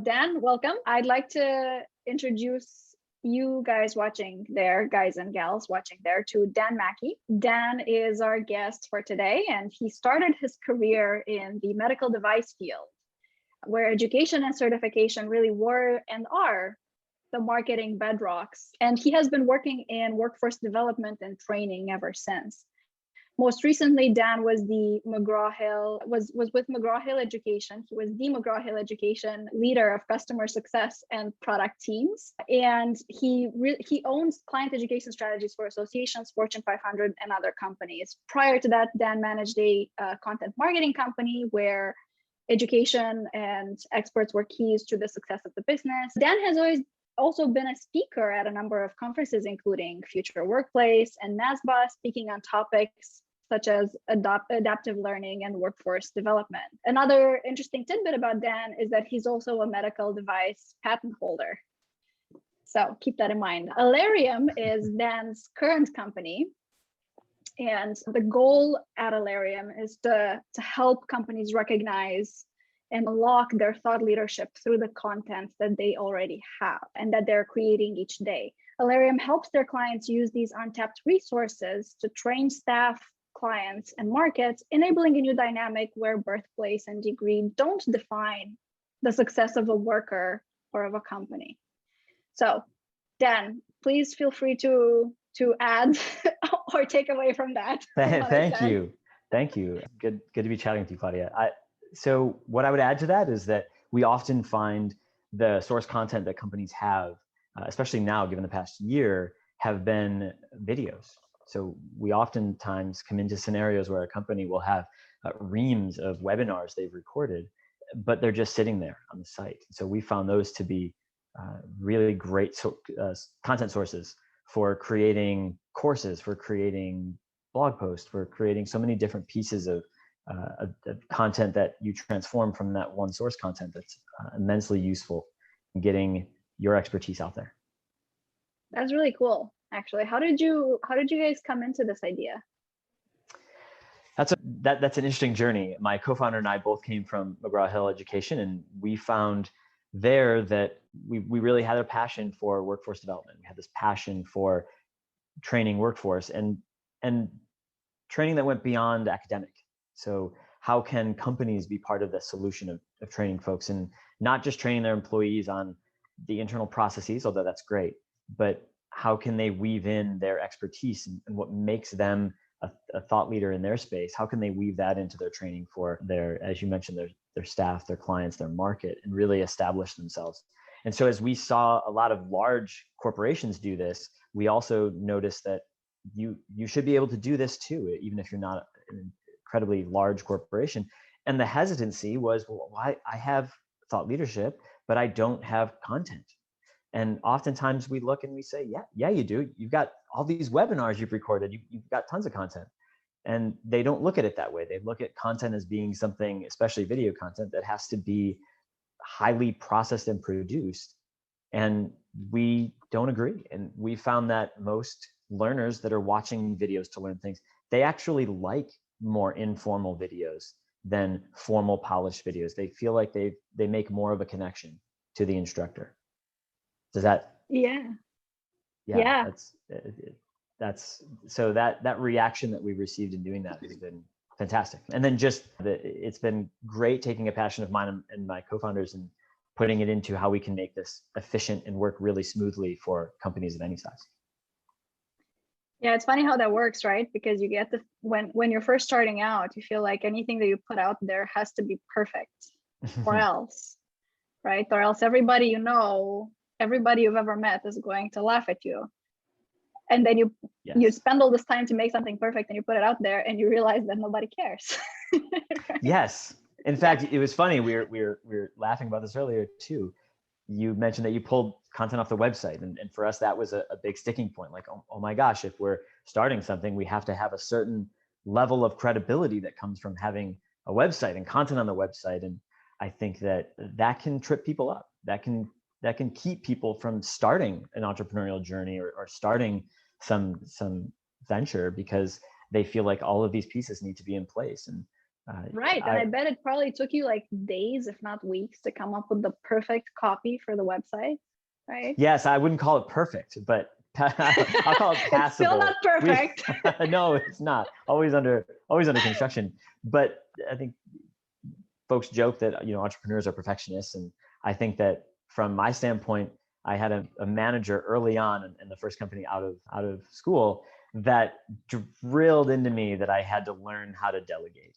Dan, welcome. I'd like to introduce you guys watching there, guys and gals watching there, to Dan Mackey. Dan is our guest for today, and he started his career in the medical device field, where education and certification really were and are the marketing bedrocks. And he has been working in workforce development and training ever since. Most recently, Dan was with McGraw-Hill Education. He was the McGraw-Hill Education leader of customer success and product teams. And he owns client education strategies for associations, Fortune 500, and other companies. Prior to that, Dan managed a content marketing company where education and experts were keys to the success of the business. Dan has also been a speaker at a number of conferences, including Future Workplace and NASBA, speaking on topics such as adaptive learning and workforce development. Another interesting tidbit about Dan is that he's also a medical device patent holder. So keep that in mind. Allerium is Dan's current company. And the goal at Allarium is to help companies recognize and unlock their thought leadership through the content that they already have and that they're creating each day. Allarium helps their clients use these untapped resources to train staff, clients, and markets, enabling a new dynamic where birthplace and degree don't define the success of a worker or of a company. So, Dan, please feel free to add or take away from that. Thank you. Good to be chatting with you, Claudia. So what I would add to that is that we often find the source content that companies have, especially now, given the past year, have been videos. So we oftentimes come into scenarios where a company will have reams of webinars they've recorded, but they're just sitting there on the site. So we found those to be really great content sources for creating courses, for creating blog posts, for creating so many different pieces of content that you transform from that one source content that's immensely useful in getting your expertise out there. That's really cool, actually. How did you guys come into this idea? That's an interesting journey. My co-founder and I both came from McGraw-Hill Education, and we found there that we really had a passion for workforce development. We had this passion for training workforce and training that went beyond academic. So how can companies be part of the solution of training folks, and not just training their employees on the internal processes, although that's great, but how can they weave in their expertise and what makes them a thought leader in their space? How can they weave that into their training for their, as you mentioned, their staff, their clients, their market, and really establish themselves? And so as we saw a lot of large corporations do this, we also noticed that you should be able to do this too, even if you're not an incredibly large corporation. And the hesitancy was, well, I have thought leadership, but I don't have content. And oftentimes we look and we say, yeah, you do. You've got all these webinars you've recorded. You've got tons of content. And they don't look at it that way. They look at content as being something, especially video content, that has to be highly processed and produced. And we don't agree. And we found that most learners that are watching videos to learn things, they actually like more informal videos than formal polished videos. They feel like they make more of a connection to the instructor. Does that? Yeah. That's so that reaction that we received in doing that has been fantastic. And then it's been great taking a passion of mine and my co-founders and putting it into how we can make this efficient and work really smoothly for companies of any size. Yeah, it's funny how that works, right? Because you get when you're first starting out, you feel like anything that you put out there has to be perfect, or else, right? Or else everybody you've ever met is going to laugh at you. And then you spend all this time to make something perfect and you put it out there and you realize that nobody cares. Right? Yes. In fact, it was funny. We were laughing about this earlier too. You mentioned that you pulled content off the website. And for us, that was a big sticking point. Like, oh my gosh, if we're starting something, we have to have a certain level of credibility that comes from having a website and content on the website. And I think that can trip people up. That can keep people from starting an entrepreneurial journey or starting some venture, because they feel like all of these pieces need to be in place. And Right. And I bet it probably took you like days, if not weeks, to come up with the perfect copy for the website, right? Yes, I wouldn't call it perfect, but I'll call it passable. It's still not perfect. No, it's not. Always under construction. But I think folks joke that, you know, entrepreneurs are perfectionists. And I think that from my standpoint, I had a manager early on in the first company out of school that drilled into me that I had to learn how to delegate.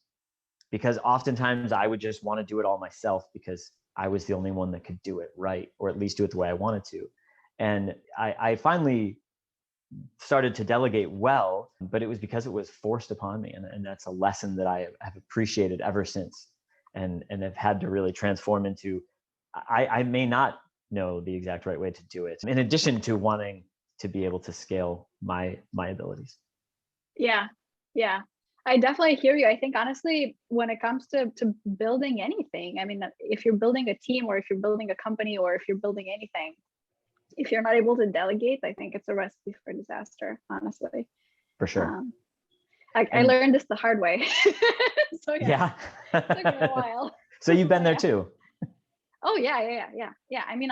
Because oftentimes I would just want to do it all myself because I was the only one that could do it right, or at least do it the way I wanted to. And I finally started to delegate well, but it was because it was forced upon me. And that's a lesson that I have appreciated ever since, and have had to really transform into, I may not know the exact right way to do it, in addition to wanting to be able to scale my abilities. Yeah. I definitely hear you. I think honestly, when it comes to building anything, I mean, if you're building a team, or if you're building a company, or if you're building anything, if you're not able to delegate, I think it's a recipe for disaster, honestly. For sure. I learned this the hard way. So yeah. It took me a while. So you've been there too. Oh yeah. I mean,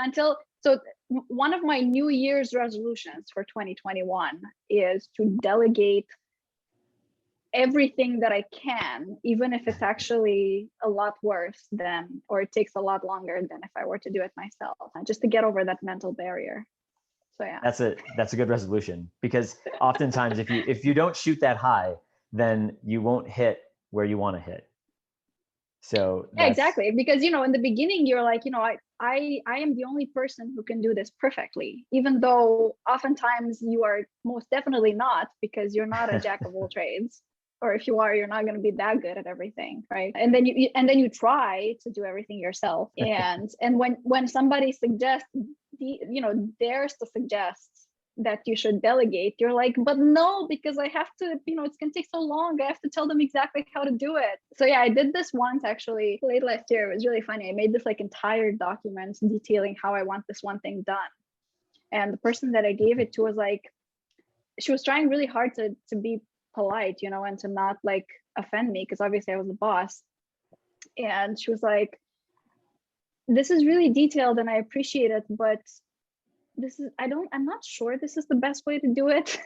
one of my New Year's resolutions for 2021 is to delegate everything that I can, even if it's actually a lot worse than, or it takes a lot longer than if I were to do it myself, just to get over that mental barrier. So yeah. That's a good resolution, because oftentimes if you don't shoot that high, then you won't hit where you want to hit. So yeah, exactly. Because, you know, in the beginning, you're like, you know, I am the only person who can do this perfectly, even though oftentimes you are most definitely not, because you're not a jack of all trades. Or if you are, you're not going to be that good at everything, right? And then you try to do everything yourself. And when somebody suggests, dares to suggest that you should delegate, you're like, but no, because I have to, you know, it's going to take so long. I have to tell them exactly how to do it. So yeah, I did this once actually late last year. It was really funny. I made this like entire document detailing how I want this one thing done. And the person that I gave it to was like, she was trying really hard to be polite, you know, and to not like offend me, because obviously I was the boss. And she was like, this is really detailed and I appreciate it, but I'm not sure this is the best way to do it.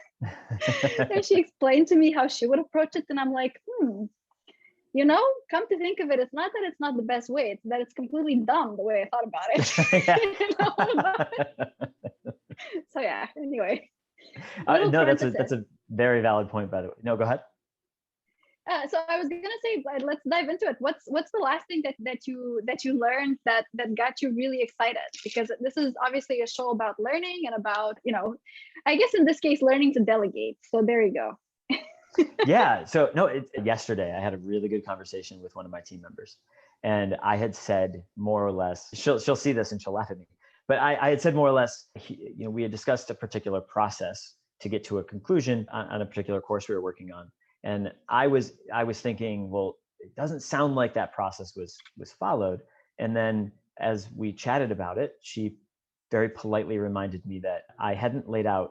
And she explained to me how she would approach it, and I'm like, you know, come to think of it, it's not that it's not the best way, it's that it's completely dumb the way I thought about it. So yeah, anyway. No, that's a very valid point, by the way. No, go ahead. So I was gonna say, let's dive into it. What's the last thing that you learned that got you really excited? Because this is obviously a show about learning and about, you know, I guess in this case, learning to delegate. So there you go. Yeah. So no, yesterday I had a really good conversation with one of my team members, and I had said more or less, she'll see this and she'll laugh at me, but I had said more or less, you know, we had discussed a particular process to get to a conclusion on a particular course we were working on. And I was thinking, well, it doesn't sound like that process was followed. And then as we chatted about it, she very politely reminded me that I hadn't laid out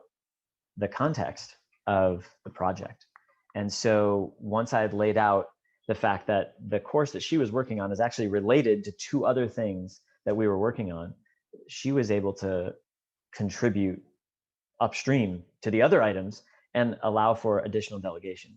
the context of the project. And so once I had laid out the fact that the course that she was working on is actually related to two other things that we were working on, she was able to contribute upstream to the other items and allow for additional delegation,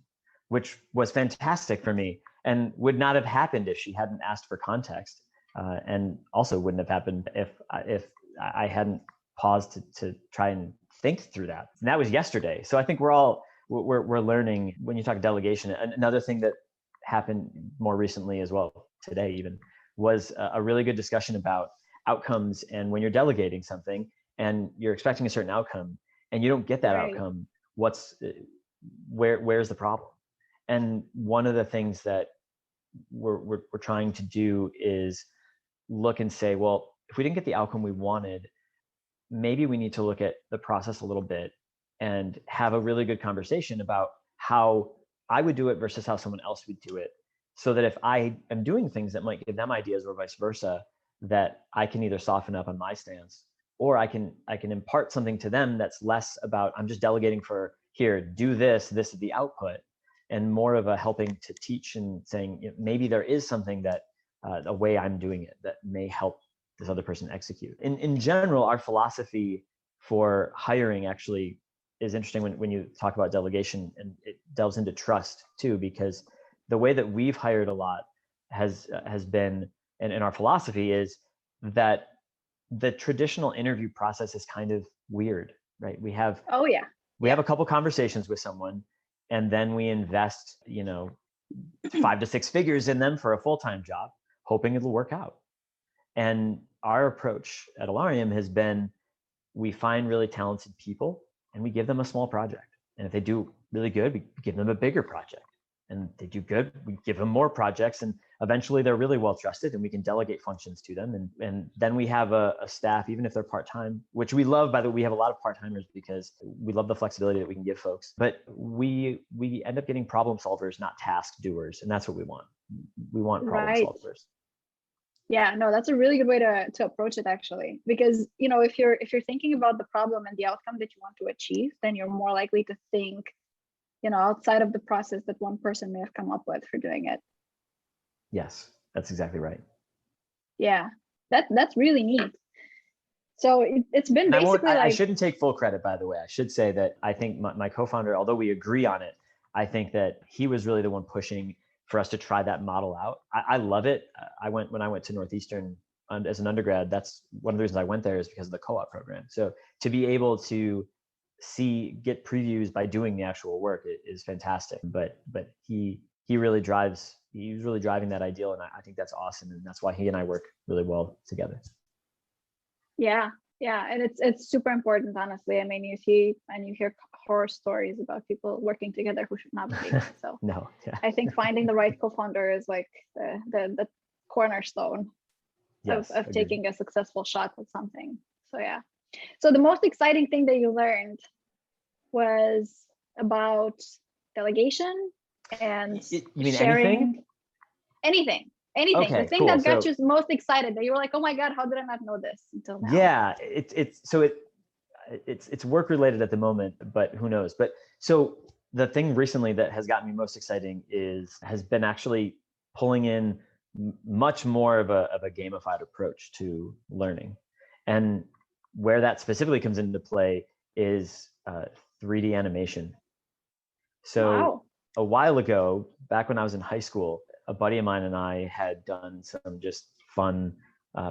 which was fantastic for me and would not have happened if she hadn't asked for context, and also wouldn't have happened if I hadn't paused to try and think through that. And that was yesterday. So I think we're learning when you talk delegation. Another thing that happened more recently as well, today even, was a really good discussion about outcomes. And when you're delegating something and you're expecting a certain outcome and you don't get that outcome, where's the problem? And one of the things that we're trying to do is look and say, well, if we didn't get the outcome we wanted, maybe we need to look at the process a little bit and have a really good conversation about how I would do it versus how someone else would do it. So that if I am doing things that might give them ideas or vice versa, that I can either soften up on my stance, or I can impart something to them that's less about, I'm just delegating for, here, do this is the output. and more of a helping to teach and saying, maybe there is something that a way I'm doing it that may help this other person execute. In general, our philosophy for hiring actually is interesting when you talk about delegation, and it delves into trust too, because the way that we've hired a lot has been, and our philosophy is that the traditional interview process is kind of weird, right? We have a couple conversations with someone, and then we invest, 5 to 6 figures in them for a full-time job, hoping it'll work out. And our approach at Allarium has been, we find really talented people and we give them a small project. And if they do really good, we give them a bigger project. And they do good, we give them more projects, and eventually they're really well trusted and we can delegate functions to them. And then we have a staff, even if they're part-time, which we love. By the way, we have a lot of part-timers because we love the flexibility that we can give folks. But we end up getting problem solvers, not task doers. And that's what we want. We want problem solvers. Yeah, no, that's a really good way to approach it, actually, because if you're thinking about the problem and the outcome that you want to achieve, then you're more likely to think outside of the process that one person may have come up with for doing it. Yes, that's exactly right. Yeah, that's really neat. So it's been basically I shouldn't take full credit, by the way. I should say that I think my co-founder, although we agree on it, I think that he was really the one pushing for us to try that model out. I love it. When I went to Northeastern as an undergrad, that's one of the reasons I went there, is because of the co-op program. So to be able to get previews by doing the actual work is fantastic. But he's really driving that ideal, and I think that's awesome, and that's why he and I work really well together. Yeah, and it's super important, honestly. I mean, you see and you hear horror stories about people working together who should not be. So no, yeah. I think finding the right co-founder is like the cornerstone of taking a successful shot at something. So yeah. So the most exciting thing that you learned was about delegation and you mean sharing. Anything. Okay, the thing that got you most excited, that you were like, oh my God, how did I not know this until now? Yeah, it's work related at the moment, but who knows? But so the thing recently that has gotten me most exciting has been actually pulling in much more of a gamified approach to learning. And where that specifically comes into play is 3D animation. So a while ago, back when I was in high school, a buddy of mine and I had done some just fun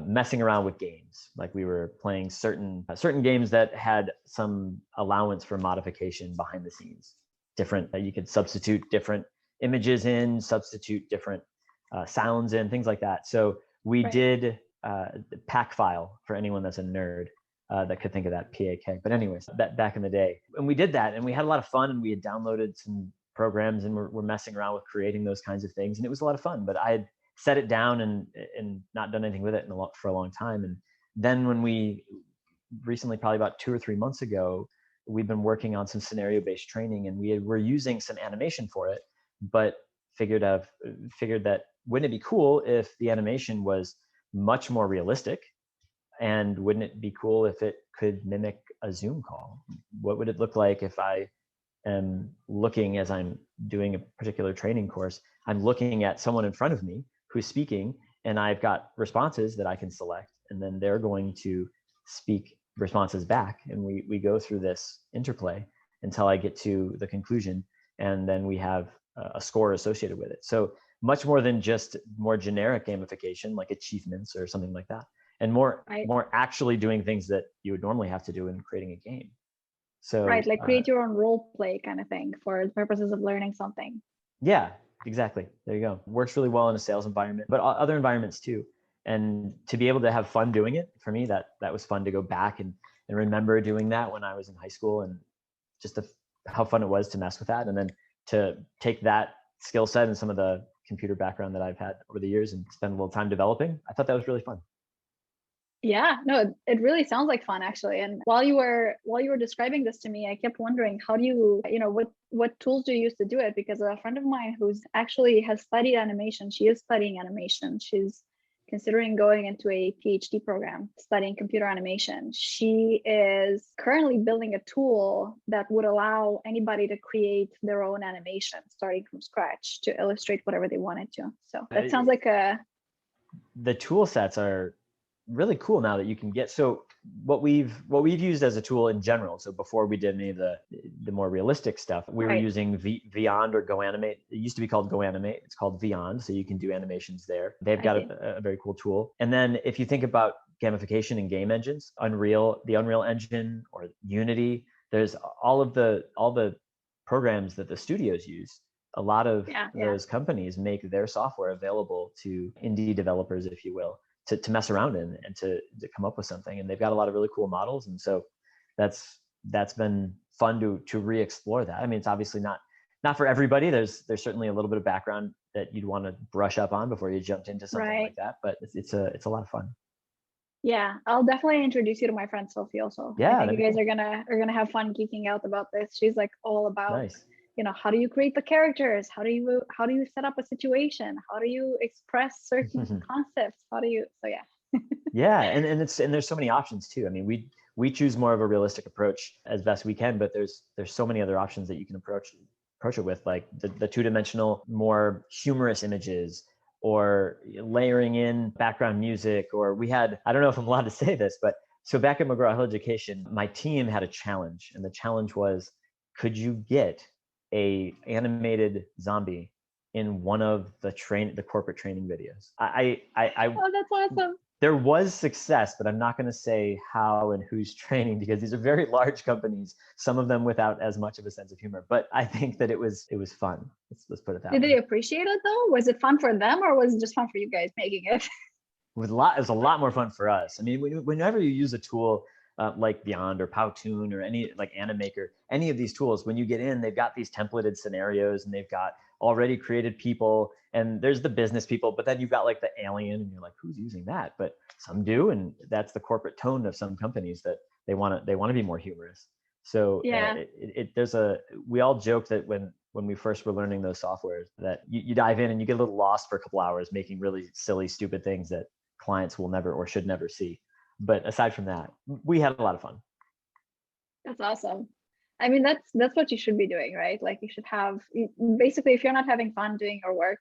messing around with games. Like we were playing certain games that had some allowance for modification behind the scenes. Different, you could substitute different images in, substitute different sounds in, things like that. So we did the pack file, for anyone that's a nerd that could think of that, PAK. But anyways, back in the day, and we did that, and we had a lot of fun, and we had downloaded some programs, and we're messing around with creating those kinds of things, and it was a lot of fun. But I had set it down and not done anything with it for a long time. And then when we recently, probably about 2 or 3 months ago, we've been working on some scenario-based training, and we're using some animation for it, but figured that wouldn't it be cool if the animation was much more realistic? And wouldn't it be cool if it could mimic a Zoom call? What would it look like if I am looking, as I'm doing a particular training course, I'm looking at someone in front of me who's speaking, and I've got responses that I can select, and then they're going to speak responses back. And we go through this interplay until I get to the conclusion, and then we have a score associated with it. So much more than just more generic gamification, like achievements or something like that, and more actually doing things that you would normally have to do in creating a game. So like create your own role play kind of thing for the purposes of learning something. Yeah, exactly. There you go. Works really well in a sales environment, but other environments too. And to be able to have fun doing it, for me, that was fun to go back and remember doing that when I was in high school, and just how fun it was to mess with that. And then to take that skill set and some of the computer background that I've had over the years and spend a little time developing, I thought that was really fun. Yeah, no, it really sounds like fun, actually. And while you were describing this to me, I kept wondering, how do you what tools do you use to do it? Because a friend of mine who's actually has studied animation, she is studying animation. She's considering going into a PhD program studying computer animation. She is currently building a tool that would allow anybody to create their own animation starting from scratch to illustrate whatever they wanted to. So that sounds like the tool sets are really cool now that you can get. So what we've used as a tool in general. So before we did any of the more realistic stuff, we were using Vyond or GoAnimate. It used to be called GoAnimate. It's called Vyond. So you can do animations there. They've got a very cool tool. And then if you think about gamification and game engines, the Unreal Engine or Unity, there's all the programs that the studios use. A lot of those companies make their software available to indie developers, if you will, to mess around in and to come up with something. And they've got a lot of really cool models. And so that's been fun to re-explore that. I mean, it's obviously not for everybody. There's certainly a little bit of background that you'd want to brush up on before you jumped into something like that. But it's a lot of fun. Yeah, I'll definitely introduce you to my friend Sophie also. Yeah, I think you guys are gonna have fun geeking out about this. She's like all about nice. How do you create the characters? How do you set up a situation? How do you express certain concepts? Yeah. And there's so many options too. I mean, we choose more of a realistic approach as best we can, but there's so many other options that you can approach it with, like the two-dimensional, more humorous images, or layering in background music. Or I don't know if I'm allowed to say this, but so back at McGraw-Hill Education, my team had a challenge, and the challenge was, could you get a animated zombie in one of the corporate training videos? Oh, that's awesome. There was success, but I'm not going to say how and who's training, because these are very large companies, some of them without as much of a sense of humor. But I think that it was fun. Let's put it that way. Did they appreciate it though? Was it fun for them, or was it just fun for you guys making it? It was a lot more fun for us. I mean, whenever you use a tool like Vyond or Powtoon or any like Animaker, any of these tools, when you get in, they've got these templated scenarios and they've got already created people, and there's the business people, but then you've got like the alien, and you're like, who's using that? But some do, and that's the corporate tone of some companies, that they want to be more humorous. So we all joke that when we first were learning those softwares, that you dive in and you get a little lost for a couple hours making really silly, stupid things that clients will never or should never see. But aside from that, we had a lot of fun. That's awesome. I mean, that's what you should be doing, right? Like, you should have, basically, if you're not having fun doing your work,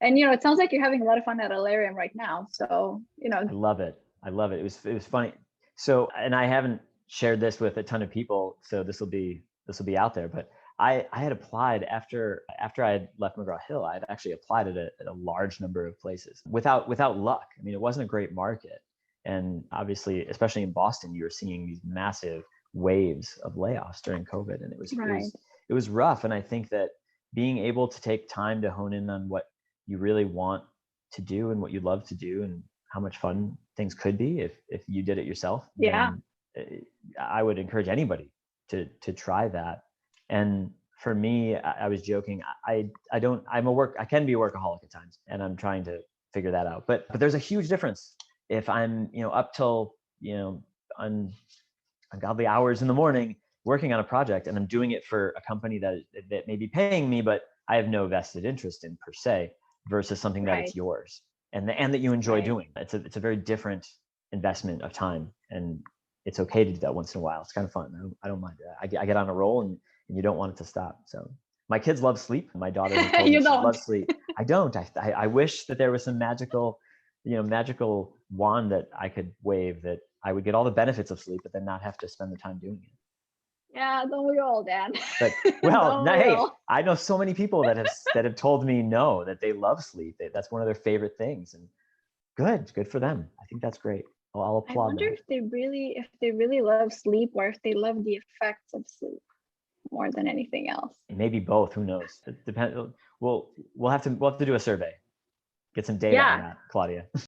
and it sounds like you're having a lot of fun at Allarium right now. So I love it. It was funny. So, and I haven't shared this with a ton of people, so this will be out there. But I had applied after I had left McGraw-Hill. I had actually applied at a large number of places without luck. I mean, it wasn't a great market. And obviously, especially in Boston, you were seeing these massive waves of layoffs during COVID, and it was rough. And I think that being able to take time to hone in on what you really want to do and what you love to do, and how much fun things could be if you did it yourself. Yeah, I would encourage anybody to try that. And for me, I was joking. I can be a workaholic at times, and I'm trying to figure that out. But there's a huge difference if I'm up till ungodly hours in the morning working on a project, and I'm doing it for a company that may be paying me, but I have no vested interest in per se, versus something that it's yours and that you enjoy doing. It's a very different investment of time, and it's okay to do that once in a while. It's kind of fun. I don't mind that. I get on a roll, and you don't want it to stop. So my kids love sleep. My daughter told me she loves sleep. I don't. I wish that there was some magical wand that I could wave, that I would get all the benefits of sleep, but then not have to spend the time doing it. Yeah, don't we all, Dan? But hey, I know so many people that have told me no, that they love sleep. That's one of their favorite things, and good for them. I think that's great. I'll applaud. I wonder if they really love sleep, or if they love the effects of sleep more than anything else. Maybe both. Who knows? It depends. We'll have to do a survey. Get some data on that, Claudia.